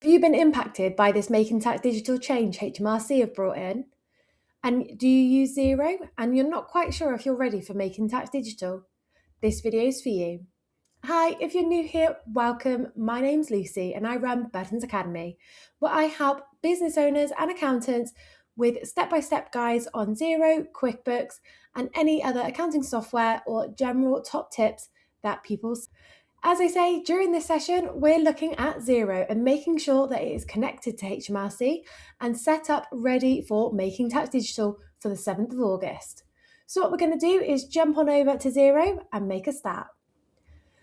Have you been impacted by this Making Tax Digital change HMRC have brought in? And do you use Xero and you're not quite sure if you're ready for Making Tax Digital? This video is for you. Hi, if you're new here, welcome. My name's Lucy and I run Burton's Academy, where I help business owners and accountants with step-by-step guides on Xero, QuickBooks, and any other accounting software or general top tips that people. As I say, during this session, we're looking at Xero and making sure that it is connected to HMRC and set up ready for Making Tax Digital for the 7th of August. So what we're going to do is jump on over to Xero and make a start.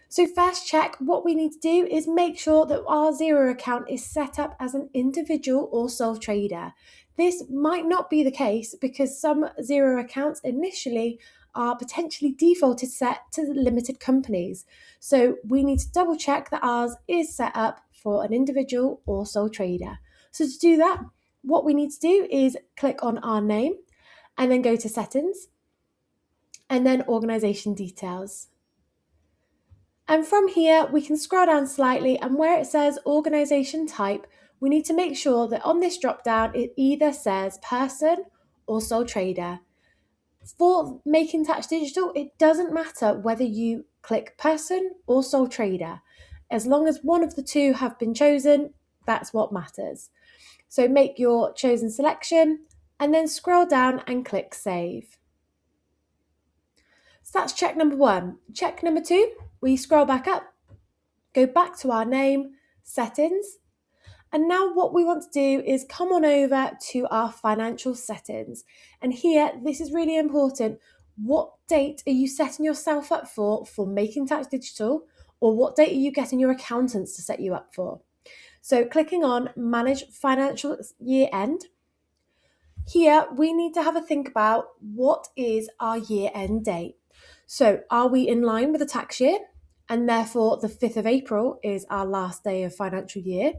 So first check, what we need to do is make sure that our Xero account is set up as an individual or sole trader. This might not be the case because some Xero accounts initially are potentially defaulted set to limited companies. So we need to double check that ours is set up for an individual or sole trader. So to do that, what we need to do is click on our name and then go to settings and then organisation details. And from here, we can scroll down slightly, and where it says organisation type, we need to make sure that on this drop down, it either says person or sole trader. For Making Tax Digital, it doesn't matter whether you click person or sole trader. As long as one of the two have been chosen, that's what matters. So make your chosen selection and then scroll down and click save. So that's check number one. Check number two, we scroll back up, go back to our name, settings, and now what we want to do is come on over to our financial settings. And here, this is really important. What date are you setting yourself up for Making Tax Digital, or what date are you getting your accountants to set you up for? So clicking on Manage Financial Year End, here we need to have a think about what is our year end date. So are we in line with the tax year? And therefore the 5th of April is our last day of financial year?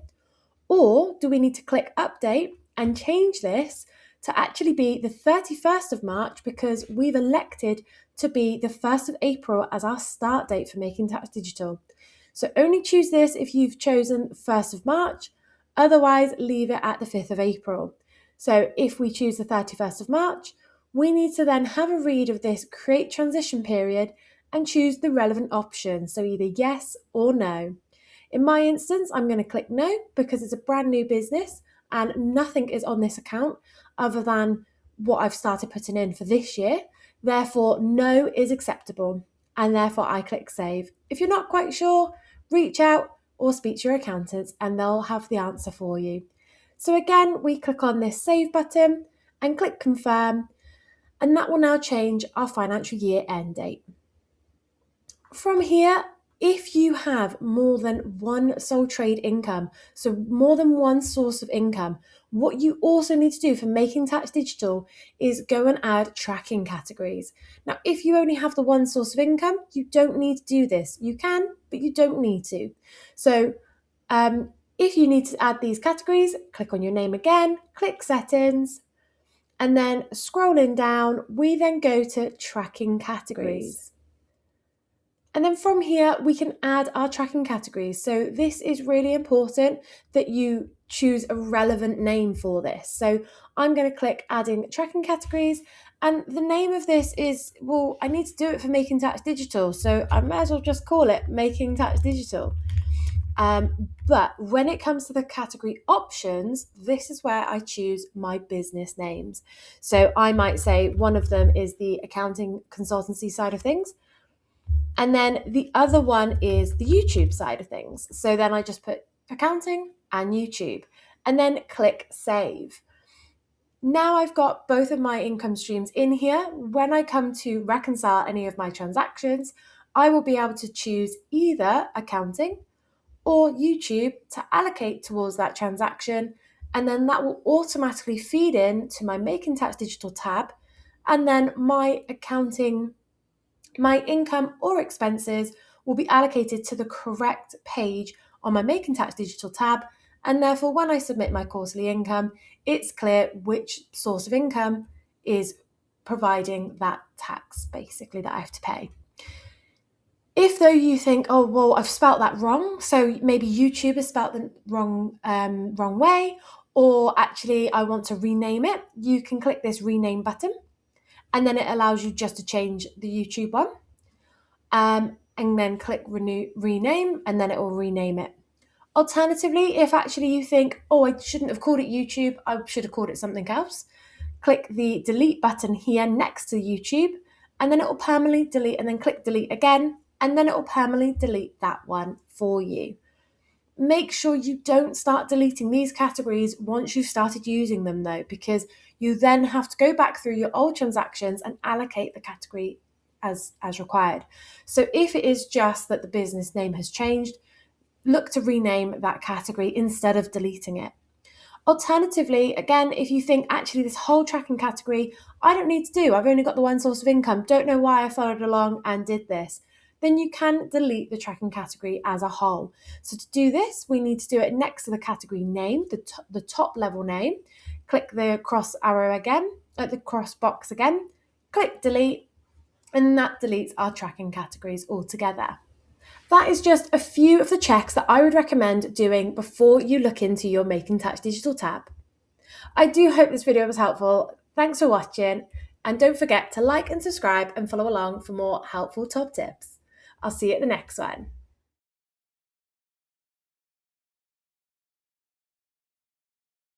Or do we need to click update and change this to actually be the 31st of March because we've elected to be the 1st of April as our start date for Making Tax Digital? So only choose this if you've chosen 1st of March, otherwise leave it at the 5th of April. So if we choose the 31st of March, we need to then have a read of this create transition period and choose the relevant option, so either yes or no. In my instance, I'm going to click no because it's a brand new business and nothing is on this account other than what I've started putting in for this year. Therefore, no is acceptable and therefore I click save. If you're not quite sure, reach out or speak to your accountants and they'll have the answer for you. So again, we click on this save button and click confirm, and that will now change our financial year end date. From here, if you have more than one sole trade income, so more than one source of income, what you also need to do for Making Tax Digital is go and add tracking categories. Now, if you only have the one source of income, you don't need to do this. You can, but you don't need to. So if you need to add these categories, click on your name again, click settings, and then scrolling down, we then go to tracking categories. And then from here, we can add our tracking categories. So this is really important that you choose a relevant name for this. So I'm going to click adding tracking categories. And the name of this is, well, I need to do it for Making Tax Digital. So I might as well just call it Making Tax Digital. But when it comes to the category options, this is where I choose my business names. So I might say one of them is the accounting consultancy side of things. And then the other one is the YouTube side of things. So then I just put accounting and YouTube and then click save. Now I've got both of my income streams in here. When I come to reconcile any of my transactions, I will be able to choose either accounting or YouTube to allocate towards that transaction. And then that will automatically feed in to my Making Tax Digital tab. And then my accounting, my income or expenses will be allocated to the correct page on my Making Tax Digital tab. And therefore, when I submit my quarterly income, it's clear which source of income is providing that tax, basically, that I have to pay. If though you think, oh, well, I've spelt that wrong, so maybe YouTube has spelt the wrong way, or actually I want to rename it, you can click this rename button, and then it allows you just to change the YouTube one. And then click rename, and then it will rename it. Alternatively, if actually you think, oh, I shouldn't have called it YouTube, I should have called it something else, click the delete button here next to YouTube, and then it will permanently delete, and then click delete again, and then it will permanently delete that one for you. Make sure you don't start deleting these categories once you've started using them though, because you then have to go back through your old transactions and allocate the category as required. So if it is just that the business name has changed, look to rename that category instead of deleting it. Alternatively, again, if you think actually this whole tracking category, I don't need to do, I've only got the one source of income, don't know why I followed along and did this, then you can delete the tracking category as a whole. So to do this, we need to do it next to the category name, the top level name. Click the cross arrow again, at the cross box again, click delete, and that deletes our tracking categories altogether. That is just a few of the checks that I would recommend doing before you look into your Making Tax Digital tab. I do hope this video was helpful. Thanks for watching, and don't forget to like and subscribe and follow along for more helpful top tips. I'll see you at the next one.